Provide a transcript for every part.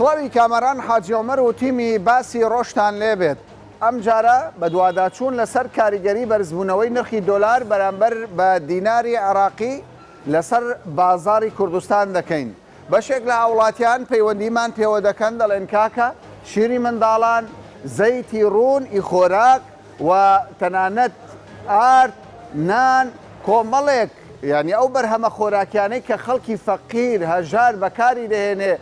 سڵاوی کامەران حاجی عومەر و تیمی باسی ڕۆشتان لێبێت. ئەم جارە بە دوواداچوون لەسەر کاریگەری بەرزبوونەوەی نرخی دۆلار بەرامبەر بە دیناری عێراقی لەسەر بازاری کوردستان دەکەین. بەشێک لە هاوڵاتیان پەیوەندیمان پێوە دەکەن دەڵێن کاکە شیری منداڵان، زەیتی ڕوون، ئیخۆراک و تەنانەت ئارد، نان، کۆمەڵێک یعنی ئەو بەرهەمە خۆراکیانەی کە خەڵکی فەقیر هەژار بەکاری دەهێنێ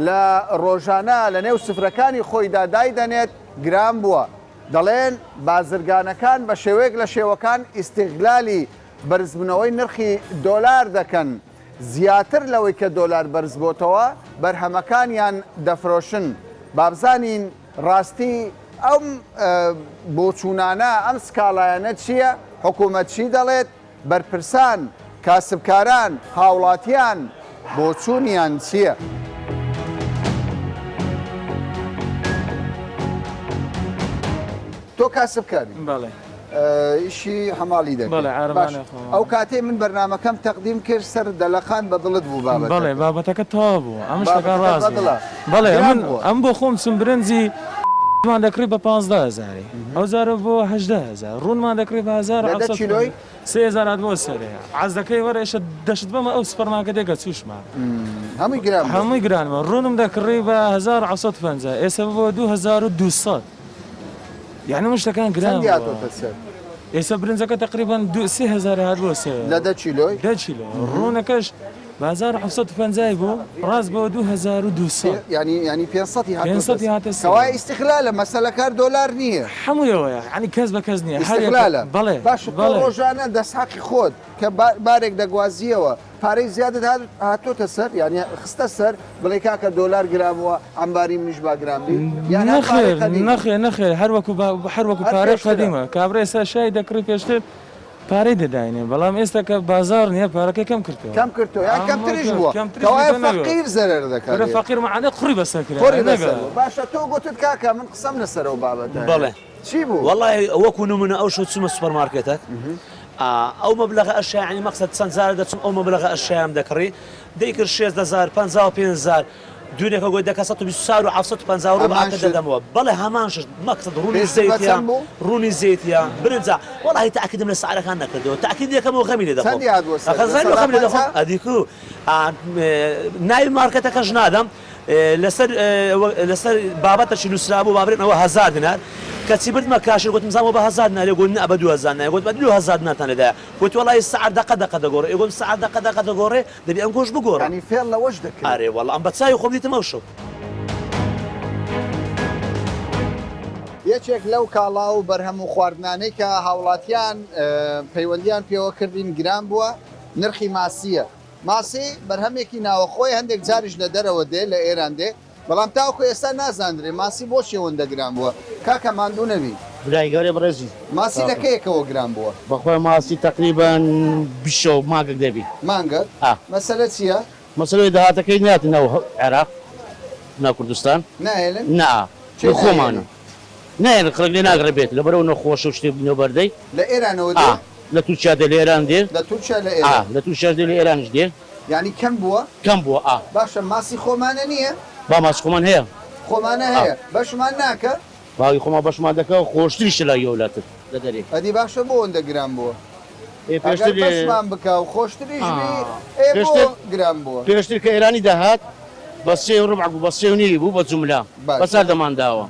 لە ڕۆژانە لە نێو سفرەکانی خۆیدا دایدەنێت گران بووە. دەڵێن بازرگانەکان بە شێوەیەک لە شێوەکان ئیستیغلالی بەرزبوونەوەی نرخی دۆلار دەکەن. زیاتر لەوەی کە دۆلار بەرز بۆتەوە بەرهەمەکانیان دەفرۆشن. بابزانین ڕاستی ئەم بۆچوونانە ئەم سکاڵایانە چییە؟ حکوومەت چی دەڵێت؟ بەرپرسان، کاسبکاران، هاوڵاتیان بۆچوونیان چییە؟ تۆ کاسبکاری؟ بەڵێ. ئیشی هەماڵی دەکەیت. بەڵێ عەربانە خۆم. ئەو کاتێ من بەرنامەکەم تەقدیم کرد سەر دەلەخان بە دڵت بوو بابەتەکە. بەڵێ بابەتەکە تەوا بوو. ئەم شتەکە ڕاست بوو. بەڵێ ئەم بۆ خۆم چم برنجی مان دەکڕی بە 15,000 ئەو جارە بۆ 18,000 ڕوونمان دەکڕی بە 1900 کیلۆی 3000 بۆ سەرەیە. عەز دەکەی وەرە دەشت بەمە ئەو سوپەرمارکێتێکە چوشمان. هەمووی گران هەمووی گرانمە. ڕوونم دەکڕی بە 1950 ئێستا بۆ 2200. یعنی ئەم شتەکان گران بووە. ئێستا برنجەکە تقریبان 3000 هات بۆ سەر لە 10 کیلۆی 10 کیلۆ. ڕوونەکەش 1950 بوو ڕاست بۆ 2200. ینی 500 هاتە کەوای ئیستیغلالە مەسەلەکار دۆلار نییە. هەموویەوەیە ینی کەس بە کەس نییە. ئیستیغلالە. بەڵێ باش ڕۆژانە دەستحەقی خۆت کە بارێک دەگوازیەوە پارەی زیادت هاتۆتە سەر یعنی خستە سەر بڵێ کاکە دۆلار گرامەوە ئەمباری منیش با گرامبی نەخێر هەروەکو پارەی قەدیمە کابرا ئێستا شای دەکڕی پێشتر پارەی دەداینێ بەڵام ئێستا کە بازار نییە پارەکەی کەم کردەوە کەم کردەوە یان کەمتریش بووە کەوایە فەقیر زەرەر دەکات فەقیر مەعانە قڕی بەسەر کرد باشە تۆ گوتت کاکە من قسەم لەسەرەوە بابەتە بەڵێ چی بوو؟ وەڵی وەکو نمونە ئەو شەو چوومە سوپەرمارکێتێک ئەو مەبلەغە ئەشیا ینی مەقسەد چەند جارە دەچم ئەو مەبلەغە ئەشیام دەکڕی دەیکرد 6,000 55,000 دوونێکە گۆی دەکە 150 ڕۆبعکە دەدەمەوە بەڵێ هەمان شت مەقسەد ڕوونی زەیتیە برنجە وەڵی تاکیدم لە سعرەکان نەکردەوە تاکید یەکەمەوە خەمی لێ دەخۆ ئەدیکو ناوی مارکەتەکەش نادەم لەسەر بابەتەشی نووسرابوو بابرێنەوە 1000 دینار کەچی بردمە کاشر گوتم زانەوە بە 1000 نارێ گوت نە بە 2000 نایە گوت بە 2000 ناتان لەدایە گوت وەڵی سعر دەقە دەگۆڕێ ئێگوم سعر دەقە دەگۆڕێ دەبی ئەم گۆشت بگۆڕ ینی فێڵ لەوەش دەکەن ئارێ وەڵام ئەم بەچاوی خۆم دیتم ئەو شەو یەکێک لەو کاڵا و بەرهەم و خواردنانەی کە هاوڵاتیان پەیوەندیان پێوە کردین گران بووە نرخی ماسیە. ماسی بەرهەمێکی ناوەخۆی هەندێک جاریش لە دەرەوە دێ لە ئێران دێ بەڵام تاوەکو ئێستا نازاندرێ ماسی بۆ شێوەندە گران بووە کاکە ماندوو نەبی برای گەورە بڕێزی ماسی لە کەیەکەوە گران بووە بەخۆی ماسی تقریبان 20 مانگێک دەبی مانگە مەسەلە چییە؟ مەسەلەی داهاتەکەی ناتنەوە عێراق نا کوردستان نایێنن؟ نا خۆمانە نایێن خەڵک لێ ناگڕێ بێت لەبەرەوە نەخۆشە و شتێ بنەوە بەردەی لە ئێرانەوە دێ؟ لە تورکیا دێ لە ئێران دێ لە تورکیا لە ئێران لە تورکیا دێ لە ئێرانش دێ یعنی کەم بووە؟ کەم بووە باشە ماسی خۆمانە نییە؟ با ماسی خۆمان هەیە خۆمانە هەیە بەشمان ناکە؟ باوی خۆمان بەشمان دەکەوە خۆشتریشە لای وڵاتت لە دەرێ ئەدی باشە بۆ ئەوەندە گران بووە بەشمان بکە و خۆشتریش گران بووە پێشتر کە ئێرانی داهات بە 3 ڕبع بوو بە 3.5 بوو بە جوملا بەچار دەمانداوە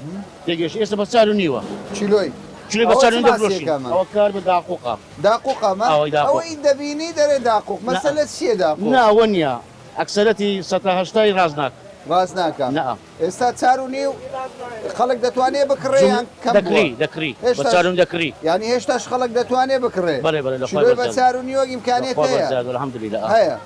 تێگەشت ئێستا بە 4.5 چیلۆی چلێ بە 4 ئەوە کار بە داقوقا داقوقەمە ئەوەی دەبینی دەرێ داقوق مەسەلە چییە داقوق؟ ناوە نییە ئەکسەرەتی 180 ڕاز ناکە ڕاز ناکە ئێستا 4.5 خەڵک دەتوانێت بکڕێیان دەکری بە 4 دەکری ینی هێشتاش خەڵک دەتوانێت بکڕێ بە 4.5 ئیمکانێت هەیە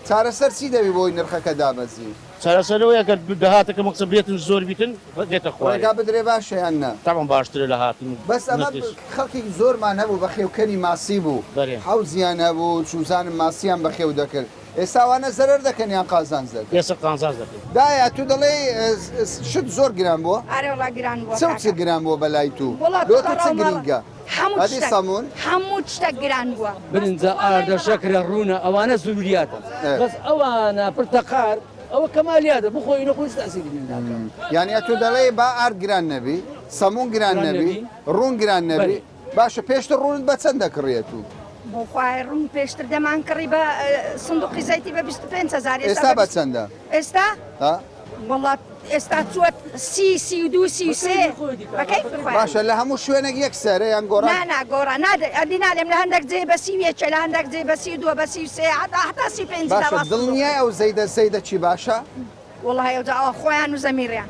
چارەسەر چی دەبی بۆی نرخەکە دابەزی؟ چارەسەرەوەیە کە داهاتەکە مەقسە بێتن زۆر بیتن دێتە خۆیگا بدرێ باشەیان نا تاوان باشترە لە هاتن بەس ئەمە خەڵکی زۆرمان هەبوو بە خێوکەنی ماسی بوو حەوزیان هەبوو چوزانم ماسییان بە خێو دەکرد ئێستاوانە زەرەر دەکەن یان قازانز دەکەن ئێستا قازانز دەکەن دایە تو دەڵێ شت زۆر گران بووە؟ ئارێوڵا گران بووە چ گران بووە بەلای تو؟ لۆ تو چ گرینگە؟ هەموو شتە گران بووە برنجە ئاردە شەکرە ڕوونە ئەوانە زوریاتە بەس ئەوانە پرتەقار ئەوە کەمالیاتە بخۆی نەخۆی تاسیری ناکەم. یعنی تۆ دەڵێ با ئار گران نەبی سەمون گران نەبی ڕوون گران نەبی باشە پێشتر ڕوونت بە چەند دەکڕێت و بۆ خوای ڕوون پێشتر دەمان کڕی بە سندوقی زەیتی بە 25,000 ئێستا بە چەندە؟ ئێستا وڵات ئێستا چووەت 32 بەکەی باشە لە هەموو شوێنێک یەک سەرە یان گۆڕ گۆڕا ئەدی نالێم لە هەندێک جێ بە 31 لە هەندێک جێ بە 32 بە 33 حتا 35 باشە دڵنیای ئەو زەیدە چی باشە؟ وڵای ئەو خۆیان و زەمیریان.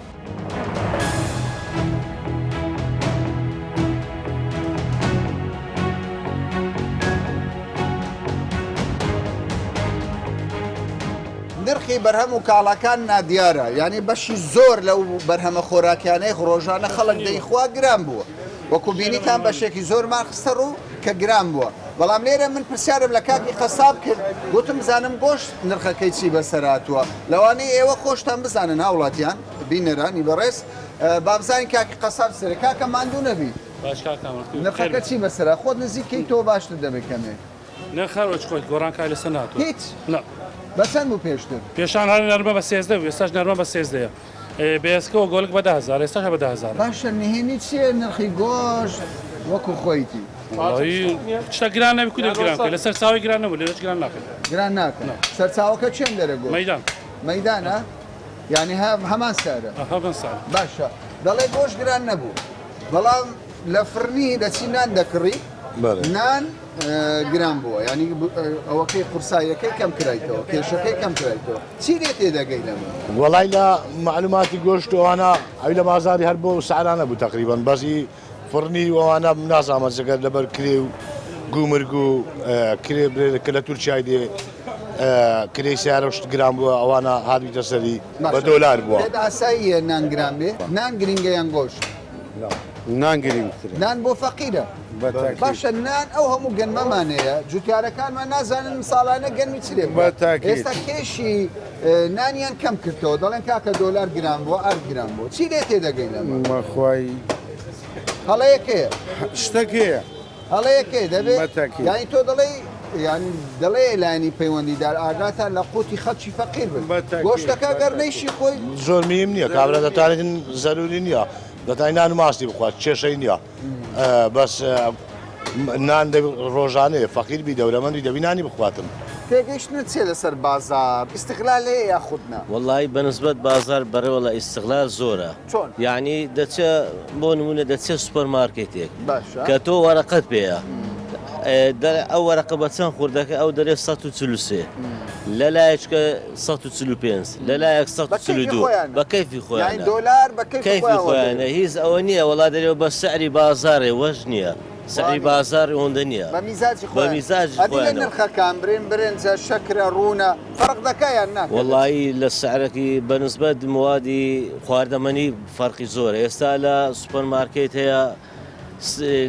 نرخی بەرهەم و کاڵەکان نادیارە یعنی بەشی زۆر لەو بەرهەمە خۆراکیانەی ڕۆژانە خەڵک دەیخوا گران بووە وەکو بینیتان بەشێکی زۆرمان خستە ڕوو کە گران بووە بەڵام لێرە من پرسیارم لە کاکی قەساب کرد گوتم بزانم گۆشت نرخەکەی چی بەسەراتوە لەوانەیە ئێوە خۆشتان بزانن هاوڵاتیان بینەرانی بەڕێز بابزانین کاکی قەساب سەرێ کاکە ماندوو نەبی نرخەکە چی بەسەرا خۆت نزیکەی تۆ باشتر دەبێکەمێ نەخەرۆچ خۆیت گۆڕانکای لەسەر ناتوە هیچ بەچەند بوو پێشتر پێشان هەر نەرمە بە 13 و ئێستاش نەرمە بە 13 بێسکەوە گۆڵک بە 10,000 ئێستاش بە 10,000 باشە نهێنی چیە نرخی گۆشت وەکو خۆیتی شتە گران نەبی کودە گران کە لەسەر چاوی گران نەبوو لێرەش گران ناکەن گران ناکەن سەرچاوەکە چێن دەرەگۆ مەیدان مەیدانە یعنی هەمان سارە هەمان ساڵ باشە دەڵێ گۆشت گران نەبوو بەڵام لە فرنی دەچی نان دەکڕی نان گران بووە ینی ئەوەکەی قورساییەکەی کەم کرایتەوە کێشەکەی کەم کرایتەوە چی لێ تێدەگەی لەمە وەڵای لە معلوماتی گۆشتەوەوانە ئەوی لە بازاری هەر بۆ سعرانە بوو تقریبان بەزی فڕنی ئەوانە نازانمە جگەر لەبەر کرێ و گومرگ و کرێ کە لە تورکیای دێ کرێی سیارەشت گران بووە ئەوانە هارویتە سەری بە دۆلار بووە ئاساییە نان گران بێ نان گرینگە یان گۆشت نان گرینگتر نان بۆ فەقیرە باشە نان ئەو هەموو گەنمەمانەیە جوتیارەکانمان نازانن ساڵانە گەنمی چ لێ ئێستا کێشی نانیان کەم کردەوە دەڵێن کاکە دۆلار گران بووە ئار گران بووە چی لێ تێدەگەی لەمە مەخوای هەڵەیەکەیە شتەکەیە هەڵەیەکێ دەبێت یانی تۆ دەڵێ یانی دەڵێ لانی پەیوەندیدار ئاگاتان لە قوتی خەڵکی فەقیر بن گۆشتەکە گەرنەیشی خۆی زۆر میم نییە کابرا دەتوانێتن زەروری نییە دەتوانین نان و ماستی بخوات کێشەی نییە بەس نان ڕۆژانەیە فەقیر بی دەورەمەندی دەبینانی بخواتم تێگەیشتنت چێ لەسەر بازار استقلال هەیە یا خودنا والله بەنسبەت بازار بەرەوە لە ئیستقلال زۆرە یعنی دەچە بۆ نمونە دەچێت سوپەرمارکێتێک کە تۆ وەرەقەت پێەیە ئەو وەرەقە بە چەند خوردەکە ئەو دەرێت 143 لە لایەکە 145 لە لایەک 142 بە کەیفی خۆیان دۆلار بە کەیفی خۆیانە هیچ ئەوە نییە وڵا دەرێەوە بە سعری بازارێ وەش نییە سعری بازار ئەوەندە نییە بە میزاجی خۆیان نرخەکان برنجە شەکرە ڕوونە فەرق دەکایان ناکەن وەڵایی لە سعرەکی بەنسبەت موادی خواردەمەنی فەرقی زۆرە ئێستا لە سوپەرمارکێت هەیە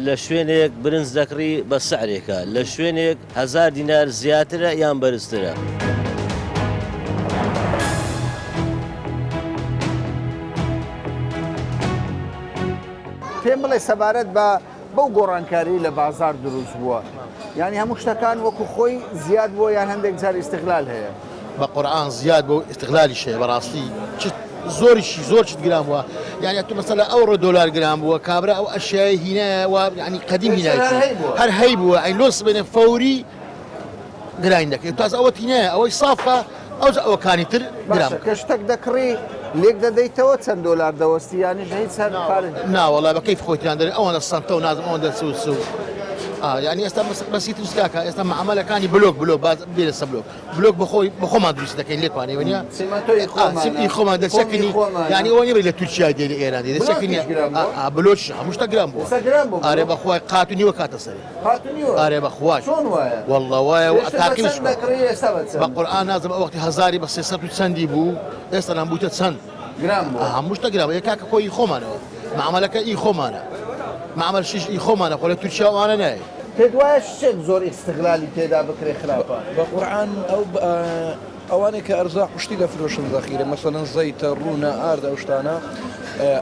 لە شوێنێک برنج دەکڕی بە سعرێکە لە شوێنێک 1000 دینار زیاترە یان بەرزترە پێم بڵێ سەبارەت بە بەو گۆڕانکاری لە بازار دروست بووە ینی هەموو شتەکان وەکو خۆی زیاد بووە یان هەندێک جار استقلال هەیە بە قورئان زیاد بۆ استقلالی شەیە بەڕاستی زۆریشی زۆر چت گران بووە یعنی تو مەسەلا ئەوڕۆ دۆلار گران بووە کابرا ئەو ئەشیای هینایە ینی قەدیم هینایەتی هەر هەی بووە ئەی لۆس بێنێ فەوری گران دەکەێت تاز ئەوە هینایە ئەوەی سافە ئەوەکانی تر گران کە شتێک دەکڕی لێک دەدەیتەوە چەند دۆلار دەوەستی یانی هیچ سەر ناوەڵا بە کەیف خۆیتیان دەرێت ئەوەنە سەنتە و نازم ئەوەندە سو یعنی ئێستا بەسی ترسکاکە ئێستا معاملەکانی بلۆک بێ لەسە بلۆک بەخۆمان دروست دەکەین لێکوانێ وەنیا خۆمان دەچەکەنی یعنی ئەوە نیبێت لە تورکیا دێ لە ئێران دەچەکەنی بلۆچ هەمووشتە گران بووە ئارێ بەخوای قاتونیوە کاتە سەری ئارێ بەخوای وەڵڵا وایە و تاقیش بە قورئان نازم ئەو وەختی هەزاری بە 300 و چەندی بوو ئێستا نان بووتە چەند هەمووشتە گران بووە کاکە خۆی خۆمانەوە معاملەکە ئی خۆمانە معامل شیش ئی خۆمانە خۆ لە تورکیاوانە نایە پێت وایە شتێک زۆر استقلالی تێدا بکرێ خراپە بە قورئان ئەوانەی کە ئەرزاق شتی دەفرۆشن ذەخیرە مەسەڵەن زەیتە ڕوونە ئاردە ئەو شتانە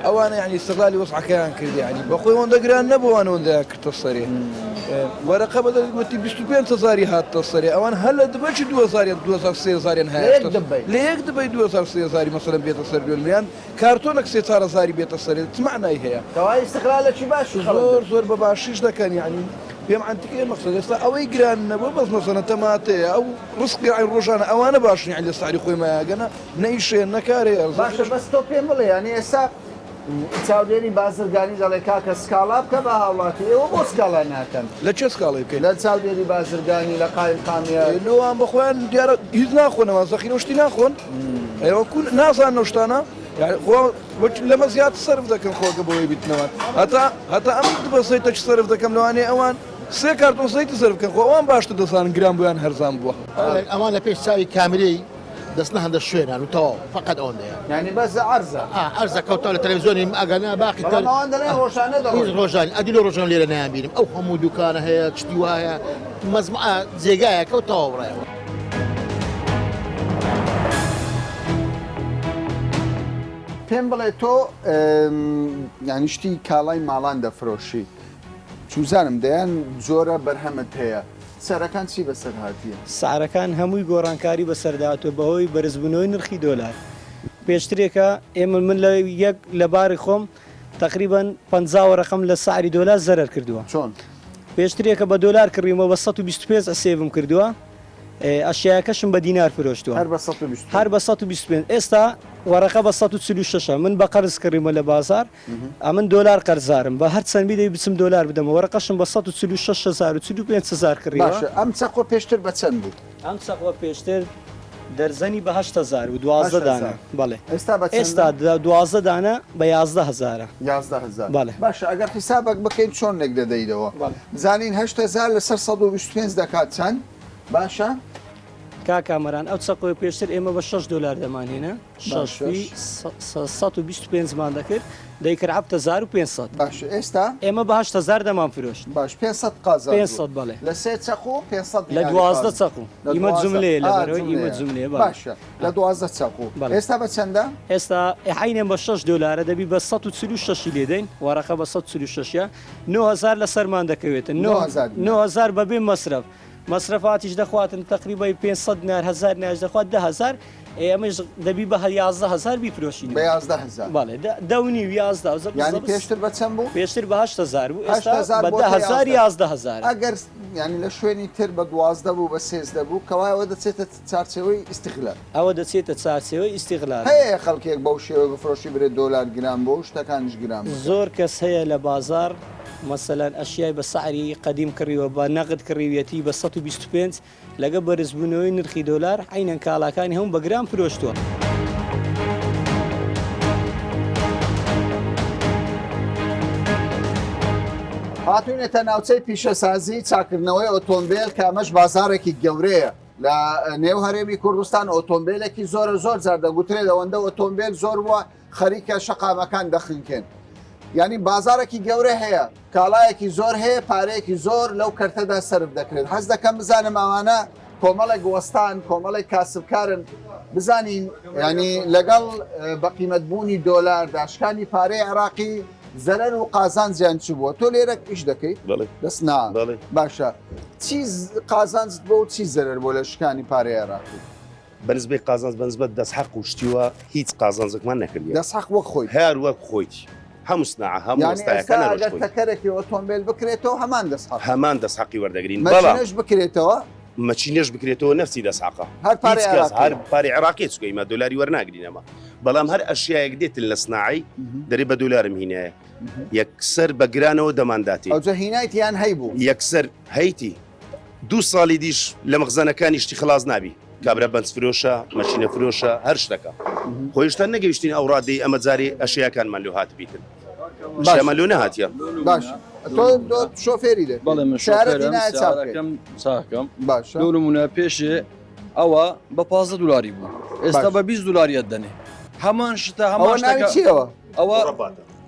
ئەوانە یعنی استقلالی وەسعەکەیان کرد یعنی بەخۆی ئەوەندە گران نەبووانەوەندە کردە سەرێ وەرەقە بەدەوتی 25,000 هاتە سەرێ ئەوان هەر لە دبەچی 2003 هەیە لە یەک دبەی 2003 مەسەلەن بێتە سەر دوێنیان کارتۆنێک 3,000 بێتە سەرێ چ معنای هەیە کەوای استقلالێکی باشی زۆر بە باشیش دەکەن یعنی پێم عەنتیکەیە مەقسەد ئێستا ئەوەی گران نەبوو بەس مەسەلەن تەماتەیە ئەو ڕسقی ڕۆژانە ئەوانە باشن یعنی لە سعری خۆی مایاگەنە نەئیشێ نەکارێ باشە بەس تۆ پێم بڵێ یعنی ئێستا چاودێری بازرگانی دەڵێ کاکە سکاڵا بکە بە هاوڵاتی ئێوە بۆ سکاڵا ناکەن لە چه سکاڵی بکەین لە چاودێری بازرگانی لە قایل قامیە لەوان بەخۆیان دیارە هیچ ناخۆنەوە زەخینە شتی ناخۆن ئێوە نازان نەشتانە لەمە زیات سرف دەکەن خۆگە بۆی بیتنەوە هەتا ئەم بەسەیتە چ سرف دەکەم لەوانێ ئەوان سێ کارتۆن سەیتی سرف بکەن خۆ ئەوان باشتر دەزانن گران بۆیان هەرزان بووە ئەوان لە پێش چاوی کاملەی دەستنە هەندە شوێنان و تەواو فقط ئەوەندەیە یعنی بەس عەرزە عەرزە کەوتە لە تەلەڤیزیۆنی ئەگەنا باقی ئەوان دەڵێن ڕۆژانە دەڕۆن ڕۆژانی ئەدی لە ڕۆژان لێرە نایانبینم ئەو هەموو دوکانە هەیە چتی وایە مەزمع جێگایە کەوتەوە بڕێەوە پێم بڵێ تۆ یعنی شتی کاڵای ماڵان دەفرۆشی چوزانم دەیان جۆرە بەرهەمت هەیە سەرەکان چی بەسەر هاتیە؟ سعرەکان هەمووی گۆڕانکاری بەسەرداهاتوە بەهۆی بەرزبوونەوەی نرخی دۆلار پێشترێکە ئێمە من لە یەک لە باری خۆم تقریبان 50 ڕقم لە سعری دۆلار زەرەر کردووە چۆن؟ پێشترێکە بە دۆلار کڕیمەوە بە 125 ئەسێڤم کردووە ئەشیاکەشم بە دینار فرۆشتووە هەر بە 125 ئێستا وەرەقە بە 146 من بە قەرز کڕیمە لە بازار ئەمن دۆلار قەرزارم بە هەر چەند بیدەی بچم دۆلار بدەمە وەرەقەشم بە 146,000 کڕیەوە ئەم چەقۆ پێشتر بە چەند بوو؟ ئەم چەقۆ پێشتر دەرزەنی بە 8,000 و 12 دانە بەڵێ ئێستا 12 دانە بە 11,000 بەڵێ باشە ئەگەر حیسابێک بکەین چۆنێک دەدەیتەوە بزانین 8,000 لەسەر 125 دەکات چەند باشە؟ کاکامەران ئەو چەقۆی پێشتر ئێمە بە 6 دلار دەمانهێنا 125 مان دەکرد دەیکرد 7,500 باش ئێستا ئێمە بە 8,000 دەمان فرۆشت باش 500 قازان 500 بەڵێ لە سێ چەقۆ 500 لە 12 چەقۆ ئیمە جملەیە لەبەرەوەی ئیمە جملێ باشە لە 12 چەقۆ ئێستا بە چەندە؟ ئێستا حینێن بە 6 دلارە دەبی بە 146 لێدەین وەرەقە بە 146 9,000 لە سەرمان دەکەوێتن 9,000 بەبێ مەسرف مەسرفاتیش دەخواتن تقریبای 500 دینار 1000 دینار دەخوات 10,000 ئێمەش دەبی بە 11,000 بیفرۆشین بە 11,000 بەڵێ 10,000 یعنی پێشتر بە چەند بوو؟ پێشتر بە 8,000 بوو ئێستا بە 10,000 11,000 ئەگەر ینی لە شوێنی تر بە 12 بوو بە 13 بوو کەوایەوە دەچێتە چارچەوەی ئیستیغلال ئەوە دەچێتە چارچەوەی ئیستیغلال هەیە خەڵکێک بەو شێوە بفرۆشی برێت دۆلار گران بۆ شتەکانش گران زۆر کەس هەیە لە بازار مەسەلەن ئەشیای بە سعری قەدیم کڕیوە بە نەقد کڕیویەتی بە 125 لەگە بەرزبوونەوەی نرخی دۆلار عینەن کاڵاکانی هەموو بە گران فرۆشتووە. هاتوونێتە ناوچەی پیشەسازی چاکردنەوەی ئۆتۆمبیل کامەش بازارێکی گەورەیە لە نێو هەرێمی کوردستان ئۆتۆمبیلێکی زۆر جار دەگوترێت ئەوەندە ئۆتۆمبیل زۆر وە خەریکە شەقامەکان دەخینکێن. ینی بازارێکی گەورە هەیە کاڵایەکی زۆر هەیە پارەیەکی زۆر لەو کەرتەدا سرف دەکرێت حەز دەکەم بزانم ئەوانە کۆمەڵێک وەستان کۆمەڵێک کاسبکارن بزانین ینی لەگەڵ بەقیمەتبوونی دۆلار داشکانی پارەی عێراقی زەرەر و قازانجیان چ بووە تۆ لێرە ئیش دەکەیت دەستنا باشە چی قازانجت بۆ و چی زەرەر بۆ لە شکانی پارەی عێراقی بەنسبەی قازانج بەنسبەت دەستحەق و شتیوە هیچ قازانجێکمان نەکردی دەستحەق وەک خۆی هەر وەک خۆیت هەموو سناعە هەموو ئێستاەکە تەکەرێکی ئۆتۆمبیل بکرێتەوە هەمان دەستحەقی وەردەگرین بەڵامش بکرێتەوە مەچینێش بکرێتەوە نفسی دەسحقا هەر پارەی عێراقی چکەیمە دۆلاری وەرناگرینەمە بەڵام هەر ئەشیایەک دێتن لە سناعی دەرێ بە دۆلارم هینایە یەکسەر بە گرانەوە دەمانداتی ئەوجە هینایتیان هەیبوو یەکسەر هەیتی 2 ساڵی دیش لە مەخزانەکانی شتی خلاص نابی کابرا بەنج فرۆشە مەشینە فرۆشە هەر شتەکە خۆیشتان نەگەیشتین ئەو ڕادەی ئەمە جارێ ئەشیەکانمان لێ هات بیتن شەمە لۆ نەهاتیە باش تۆ شۆفێری دێ بەڵێ من شۆفێرم چاکەم باشە لەو نمونە پێشێ ئەوە بە 15 دلاری بوو ئێستا بە 20 دلاریەت دەنێ هەمان شتە هەمان چیەوە ئەوە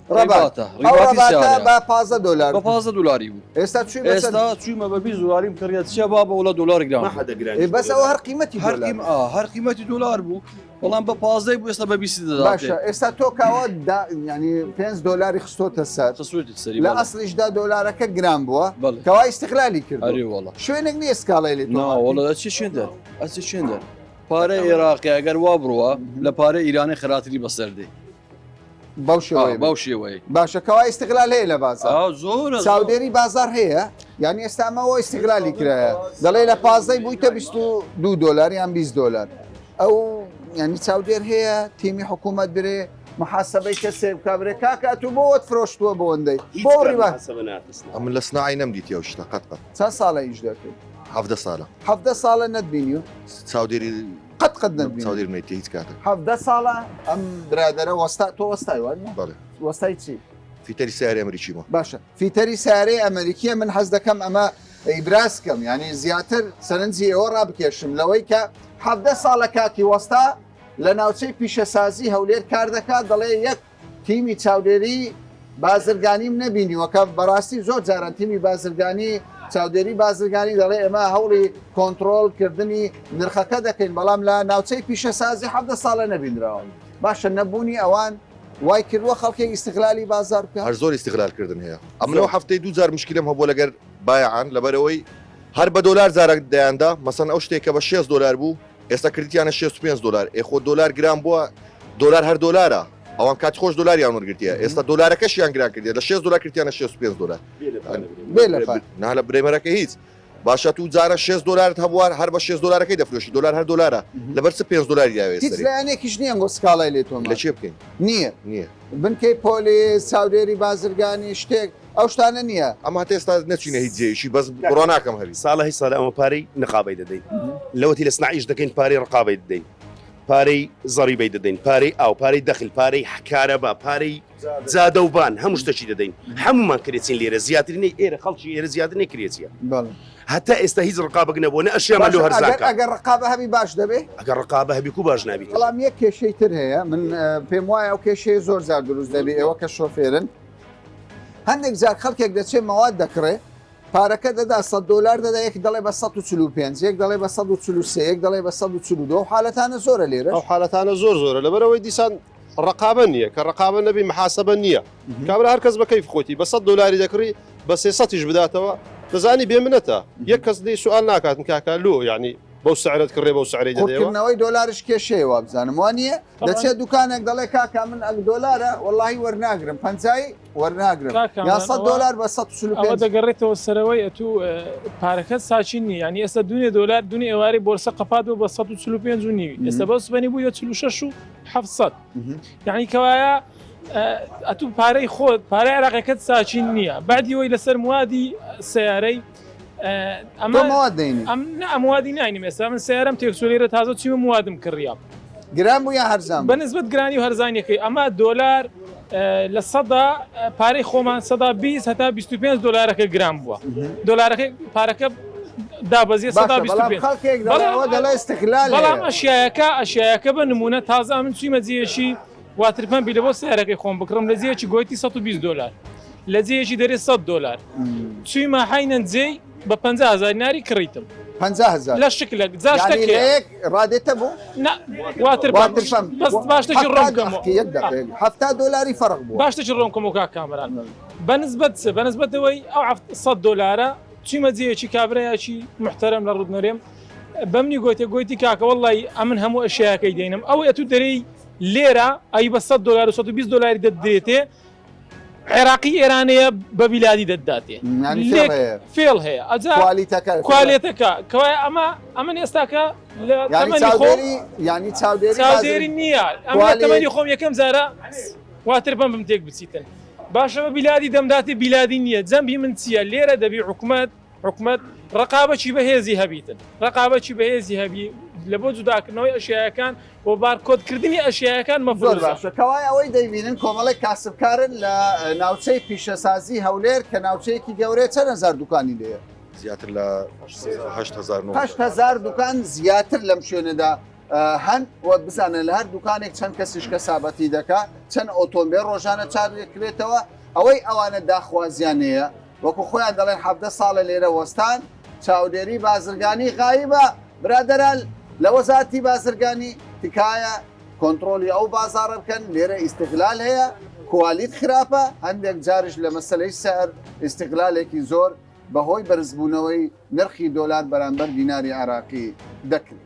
ڕەبات ئەو ڕەباتە بە 15 دلار بە 15 دلاری بوو ئێستا چی ئێستا چوومە بە 20 دلاریم کڕیت چیە با بە وڵە دلار گران بەس ئەوە هەر قیمەتی هەر قیمەتی دلار بوو بەڵام بە 15 بوو ئێستا بە 20 دەدات باشە ئێستا تۆ کاوە ینی 5 دلاری خستۆتە سەر لە ئەسڵیشدا دلارەکە گران بووە کەوای استقلالی کرد شوێنێک نییە سکاڵی لێت وڵە چی شوێندەر ئەچی شوێندەر پارە عێراقی ئەگەر وا بڕوە لە پارە ئیرانی خراتری بەسەردێ باو شێوەیە باشەکەوای استقلال هەیە لە بازار زۆر چاودێری بازار هەیە یعنی ئێستامەوە استقلالی کرایە دەڵێ لە 15 بوویتە 22 دلار یان 20 دلار ئەو ینی چاودێر هەیە تیمی حکوومەت برێ محاسبەی کەسێ بکبرێ کاکات و بۆت فرۆشتووە بۆندەی بۆ ئەمن لە سناعی نەمدیت یا شتە قەت چەند ساڵە ئیش دەکەیت 17 ساڵە 17 ساڵە نەتبینی و چاودێری قەت نەتبینی چاودێر نێتی هیچ کاتە 17 ساڵە ئەم برادەرە وەستا تۆ وەستای وانە وەستای چی فیتەری سیارەی ئەمریکیمە باشە فیتەری سیارەی ئەمریکیە من حەز دەکەم ئەمە ئیبراسکەم ینی زیاتر سەرنجی ئەوە ڕابکێشم لەوەی کە 17 ساڵە کاکی وەستا لە ناوچەی پیشەسازی هەولێر کار دەکات دەڵێ یەک تیمی چاودێری بازرگانیم نەبینیوەکە بەڕاستی زۆر جاران تیمی بازرگانی چاودێری بازرگانی دەڵێ ئێمە هەوڵی کۆنتترۆلکردنی نرخەکە دەکەین بەڵام لە ناوچەی پیشەسازی 17 ساڵە نەبینراوە باشە نەبوونی ئەوان وای کردووە خەڵکێک استقلالی بازار بکە هەر زۆر استقلالکردن هەیە ئەمنەوە هەفتەی 2000 مشکلم هەبوو لەگەر بایعان لەبەرەوەی هەر بە دلار زارە دەیاندا مەسەن ئەو شتێکە بە 6 دلار بوو ئێستا کردیانە 65 دلار ئێخۆ دلار گران بووە دلار هەر دلارە ئەوان کات خۆش دلاریان وەرگرتیە ئێستا دلارەکەشیان گران کردی لە 6 دلار کردیانە 65 دلار نا لە برێمەرەکە هیچ باشە تو جارە 6 دلارت هەبووە هەر بە 6 دلارەکەی دەفرۆشی دلار هەر دلارە لەبەر 5 دلار یاوێت هیچ لایەنێکیش نییە بۆ سکاڵای لێتۆ لە چێ بکەین نییە بنکەی پۆلی چاودێری بازرگانی شتێک ئەو شتانە نییە ئەمە هەتا ئێستا نەچینە هیچ جێیشی بەس بڕۆ ناکەم هەوی ساڵە هیچ ساڵە ئەمە پارەی نقابەی دەدەین لەوەتی لە سناعیش دەکەین پارەی ڕقابەی دەدەین پارەی زەریبەی دەدەین پارەی ئاو پارەی دەخل پارەی حکارەبا پارەی جادەوبان هەموو شتەشی دەدەین هەمومان کرێتین لێرە زیاترینەی ئێرە خەڵکی ئێرە زیاتر نەکرێتیە هەتا ئێستا هیچ ڕقابەک نەبووە نە ئەشیامان لەو هەرزاکە ئەگەر ڕقابە هەبی باش دەبێ ئەگەر ڕقابە هەبی کو باش نابیت بەڵام یەک کێشەی تر هەیە من پێم وایە ئەو کێشەیە زۆر زار دروست دەبێ ئێوە کە شۆفێرن هەندێک جار خەڵکێک دەچێت مەواد دەکڕێ پارەکە دەدا 100 دلار دەدا یەک دەڵێ بە 145 یەک دەڵێ بە 143 یەک دەڵێ بە 142 حالەتانە زۆرە لێرە ئەو حالەتانە زۆرە لەبەرەوەی دیسان ڕقابە نییە کە ڕقابە نەبی محاسبە نییە کابرا هەر کەس بە کەیف خۆتی بە 100 دلاری دەکڕی بە 300 بداتەوە دەزانی بێ منەتە یەک کەس دەی سوال ناکاتن کاکالو یعنی بەو سعرت کڕێ بەو سعرەی دەدەوەکردنەوەی دلارش کێشەیە وا بزانم وانە دەچێت دوکانێک دەڵێ کاکا من ئەک دلارە وەڵی وەرناگرم پەنجای وەرناگرم یا 100 دلار بە 145 دەگەڕێتەوە سەرەوەی ئەتو پارەکەت ساچین نی ینی ئێستا دونێ دلار دونی ئێواری بۆرسە قەپات بە 145 و نیوی ئێستا بەس بەنی بوو 46 و 700 یعنی کەوایە ئەتو پارەی خۆت پارەی عێراقەکەت ساچین نییە بعدیەوەی لەسەر موادی سیارەی ئەموادی ناینیم ئێستا من سیارم تێکسۆلێرە تازە چیمە موادم کڕیا گران بوو یا هەرزان بە نسبەت گرانی و هەرزانیەکەی ئەمە دلار لە سەدا پارەی خۆمان سەدا 20 هەتا 25 دلارەکە گران بووە دلارەکەی پارەکە دابەزیە سەدا 25 بەڵام ئەشیایەکە بە نمونە تازە من چویمە جێشی واترپەن بیلە بۆ سیارەکەی خۆم بکڕم لە جێکی گۆیتی 120 دلار لە جێیەکی دەرێت 100 دلار چویمە حینەن جێی بە 50,000 ناری کڕیتم 50,000 لە شکلێک ڕادێتە بوو باشتەی ڕۆم دلاری فەرق بوو باشتەی ڕۆم کەم و کا کامران بەنسبەتەوەی ئەو 100 دلارە چیمە جێیەکی کابرایەکی محتەرم لە ڕوودنەرێم بەمنی گۆیتی کاکە وەڵی ئەمن هەموو ئەشیاکەی دێنم ئەوەی ئەتو دەرەی لێرە ئەی بە 100 دلار و 120 دلاری دەدرێتێ عێراقی ئێرانەیە بە بیلادی دەداتێ فێڵ هەیە کوالیتەکە کەوای ئەمە ئێستاکە ینی چاودێری نییە ئەمە تەمەنی خۆم یەکەم زارە واتر بم تێک بچیتن باشە بە بیلادی دەمداتی بیلادی نییە جەمبی من چییە لێرە دەبی حکومەت ڕقابەکی بەهێزی هەبیتن ڕقابەکی بەهێزی هەبی لە بۆ جوداکردنەوەی ئەشیایەکان بۆ بارکۆدکردنی ئەشیایەکان مەفروض باشە کەوای ئەوەی دەیبینن کۆمەڵی کاسبکارن لە ناوچەی پیشەسازی هەولێر کە ناوچەیەکی گەورەیە چەند هەزار دوکانی لێیە زیاتر لە 8,000 دوکان زیاتر لەم شوێنەدا هەن وە بزانە لە هەر دوکانێک چەند کەسیش کەسابەتی دەکا چەند ئۆتۆمبیل ڕۆژانە چارێکرێتەوە ئەوەی ئەوانە داخوازیانەیە وەکو خۆیان دەڵێن 17 ساڵە لێرە وەستان چاودێری بازرگانی غایبە برادەران لە وەزارەتی بازرگانی تکایە کۆنتترۆلی ئەو بازاڕە بکەن لێرە ئیستیغلال هەیە کوالیت خراپە هەندێک جارش لە مەسلەی سەر ئیستیغلالێکی زۆر بەهۆی بەرزبوونەوەی نرخی دۆلار بەرامبەر دیناری عراقی دەکرێت.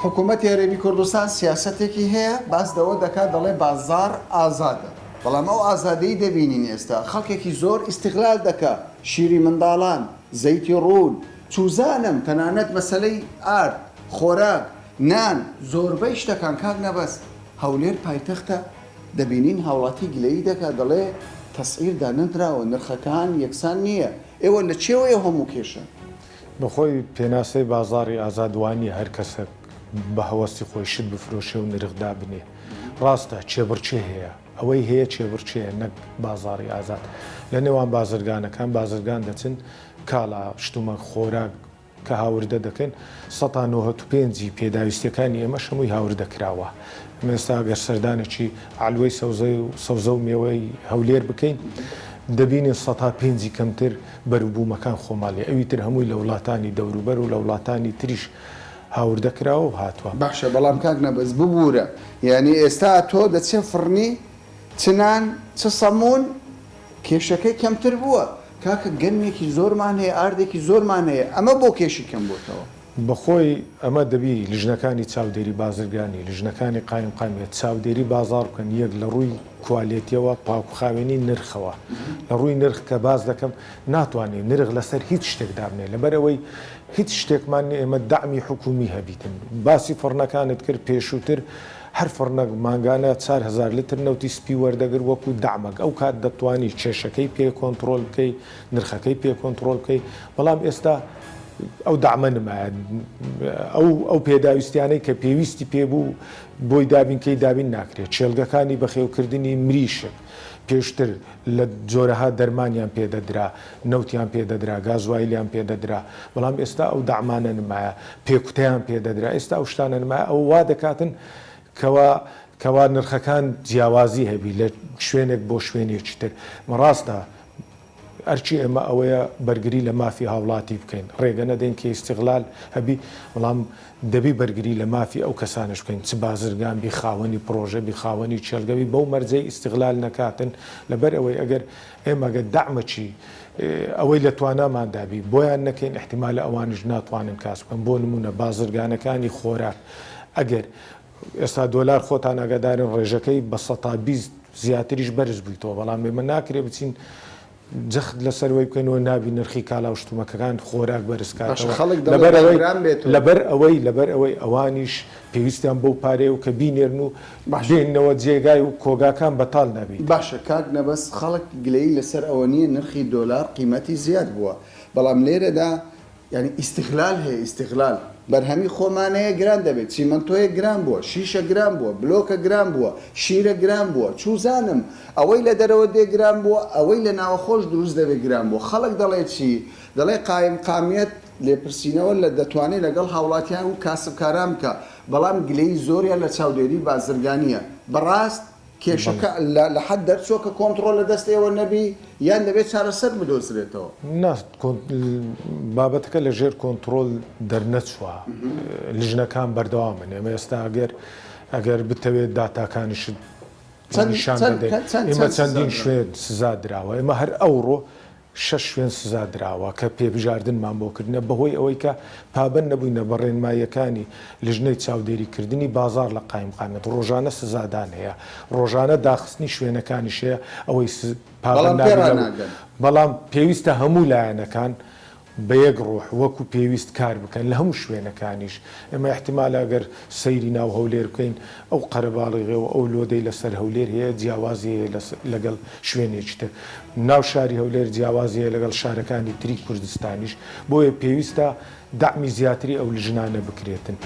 حکوومەتی هەرێمی کوردستان سیاسەتێکی هەیە باس دەوە دەکات دەڵێ بازار ئازادە بەڵام ئەو ئازادەی دەبینین ئێستا خەڵکێکی زۆر ئیستیغلال دەکات شیری منداڵان زەیتی ڕوون چوزانم تەنانەت مەسلەی ئارد خۆراک نان زۆربەی شتەکان کاک نەبەست هەولێر پایتەختە دەبینین هاوڵاتی گلەیی دەکات دەڵێ تەسعیر دانەدراوە نرخەکان یەکسان نییە ئێوە لە چێوەیە هەموو کێشە بەخۆی پێناسەی بازاری ئازادوانی هەر کەسە بە هەوەستی خۆی شت بفرۆشێ و نرخدا بنێ ڕاستە چێبڕچێ هەیە ئەوەی هەیە چێبڕچێ نەک بازاری ئازاد لە نێوان بازرگانەکان بازرگان دەچن کاڵا شتومە خۆراک کە هاوردە دەکەن 1995 پێداویستەکانی ئێمە شەمووی هاوردە کراوە ئێستا گەر سەردانێکی ئالوەی سەوزە و میوەی هەولێر بکەین دەبینێن 105 کەمتر بەروبوومەکان خۆماڵی ئەوی تر هەمووی لە وڵاتانی دەوروبەر و لە وڵاتانی تریش هاوردەکراوە و هاتووە باشە بەڵام کاک نەبەس ببوورە یعنی ئێستا تۆ دەچێ فڕنی چنان چ سەمون کێشەکەی کەمتر بووە کاکە گەنمێکی زۆرمان هەیە ئاردێکی زۆرمان هەیە ئەمە بۆ کێشی کەم بۆتەوە بەخۆی ئەمە دەبی لیژنەکانی چاودێری بازرگانی لیژنەکانی قایمێت چاودێری بازار بکەن یەک لە ڕووی کوالێتیەوە پاکوخاوێنی نرخەوە لە ڕووی نرخ کە باز دەکەم ناتوانێت نرخ لەسەر هیچ شتێک دابنێ لەبەرەوەی هیچ شتێکمان ئێمە دامی حکومی هەبیتن باسی فڕنەکانت کرد پێشووتر هەر فڕنەک ماگانە 4000 لتر نەوتی سپی وەردەگر وەکو دامەک ئەو کات دەتوانی کێشەکەی پێ کۆنتترۆل بکەی نرخەکەی پێ کۆنتترۆل بکەی بەڵام ئێستا ئەو دامە نمایە ئەو پێداویستیانەی کە پێویستی پێبوو بۆی دابینکەی دابین ناکرێت چێلگەکانی بەخێوکردنی مریشک پێشتر لە جۆرەها دەرمانیان پێدەدرا نەوتیان پێدەدرا گازوایلیان پێدەدرا بەڵام ئێستا ئەو دامانە نمایە پێکوتیان پێدەدرا ئێستا ئەو شتانە نمایە ئەو وا دەکاتن کەوا نرخەکان جیاوازی هەبی لە شوێنێک بۆ شوێنێکی تر ڕاستە ئەرچی ئێمە ئەوەیە بەرگری لە مافی هاوڵاتی بکەین ڕێگە نەدەین کە ئیستیغلال هەبی بەڵام دەبی بەرگری لە مافی ئەو کەسانش بکەین چ بازرگان بی خاوەنی پرۆژە بی خاوەنی چێلگەوی بەو مەرجەی ئیستیغلال نەکاتن لەبەر ئەوەی ئەگەر ئێمەگە دامەچی ئەوەی لە توانامان دابی بۆیان نەکەین احتیمال ئەوانش ناتوانن کاس بکەن بۆ نمونە بازرگانەکانی خۆراک ئەگەر ئێستا دۆلار خۆتان ئەگەدارن ڕێژەکەی بە 120 زیاتریش بەرز بوویتەوە بەڵام ئێمە ناکرێ بچین جەخت لەسەرەوەی بکەنەوە نابی نرخی کالا و شتومەکەکان خۆراک بەرزکاتەوە لەبەر ئەوەی ئەوانیش پێویستیان بەو پارێ و کە بینێرن و بێنەوە جێگای و کۆگاکان بەتاڵ نەبی باشە کاک نەبەست خەڵک گلەی لەسەر ئەوە نییە نرخی دۆلار قیمەتی زیاد بووە بەڵام لێرەدا ینی ئیستیغلال هەیە ئیستیغلال بەرهەمی خۆمانەیە گران دەبێت چیمەنتۆیە گران بووە شیشە گران بووە بلۆکە گران بووە شیرە گران بووە چوزانم ئەوەی لە دەرەوە دێ گران بووە ئەوەی لە ناوەخۆش دروست دەبێت گران بووە خەڵک دەڵێت چی دەڵێ قایم قامیت لێپرسینەوە لە دەتوانێت لەگەڵ هاوڵاتیان و کاسبکاران بکە بەڵام گلەی زۆریان لە چاودێری بازرگانیە بەڕاست کێشەکە لە حد دەرچۆ کە کۆنتترۆل لە دەستەوە نەبی یان دەبێت چارەسەر بدۆزرێتەوە بابەتەکە لە ژێر کۆنتترۆل دەرنەچوە لیژنەکان بەردەوامن ئێمە ئێستا ئەگەر بتەوێت داتاکانیشت نیشان بدەین ئێمە چەندین شوێن سزا دراوە ئێمە هەر ئەوڕۆ 6 شوێن سزا دراوە کە پێبژاردنمان بۆکردنە بەهۆی ئەوەی کە پابند نەبووینە بە ڕێنماییەکانی لیژنەی چاودێریکردنی بازار لە قایمقامێت ڕۆژانە سزادان هەیە ڕۆژانە داخستنی شوێنەکانیش هەیە ئەوەی بەڵام پێویستە هەموو لایەنەکان بە یەک ڕۆح وەکو پێویست کار بکەن لە هەموو شوێنەکانیش ئێمە احتیمال ئەگەر سەیری ناو هەولێر بکەین ئەو قەرەباڵغێەوە ئەو لۆدەی لەسەر هەولێر هەیە جیاوازی لەگەڵ شوێنێکی تر ناو شاری هەولێر جیاوازیە لەگەڵ شارەکانی تری کوردستانیش بۆیە پێویستە دامی زیاتری ئەو لیژنانە بکرێتن.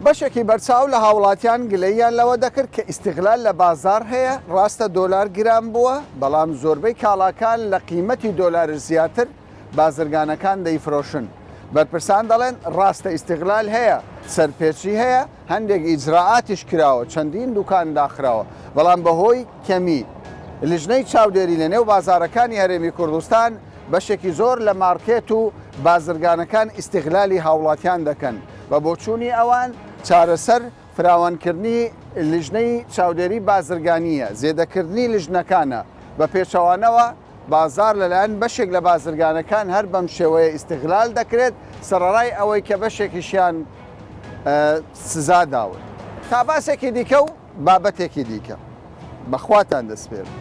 بەشێکی بەرچاو لە هاوڵاتیان گلەیان لەوە دەکرد کە ئیستیغلال لە بازار هەیە ڕاستە دۆلار گران بووە بەڵام زۆربەی کاڵاکان لە قیمەتی دۆلار زیاتر بازرگانەکان دەیفرۆشن بەرپرسان دەڵێن ڕاستە ئیستیغلال هەیە سەرپێچی هەیە هەندێک ئیجراعاتیش کراوە چەندین دوکان داخراوە بەڵام بەهۆی کەمی لیژنەی چاودێری لە نێو بازارەکانی هەرێمی کوردستان بەشێکی زۆر لە مارکێت و بازرگانەکان ئیستیغلالی هاوڵاتیان دەکەن بە بۆچوونی ئەوان چارەسەر فراوانکردنی لیژنەی چاودێری بازرگانیە زێدەکردنی لیژنەکانە بە پێچەوانەوە بازار لەلایەن بەشێک لە بازرگانەکان هەر بەم شێوەیە ئیستیغلال دەکرێت سەرەڕای ئەوەی کە بەشێکیشیان سزا داون تا باسێکی دیکە و بابەتێکی دیکە بەخواتان دەسپێرم.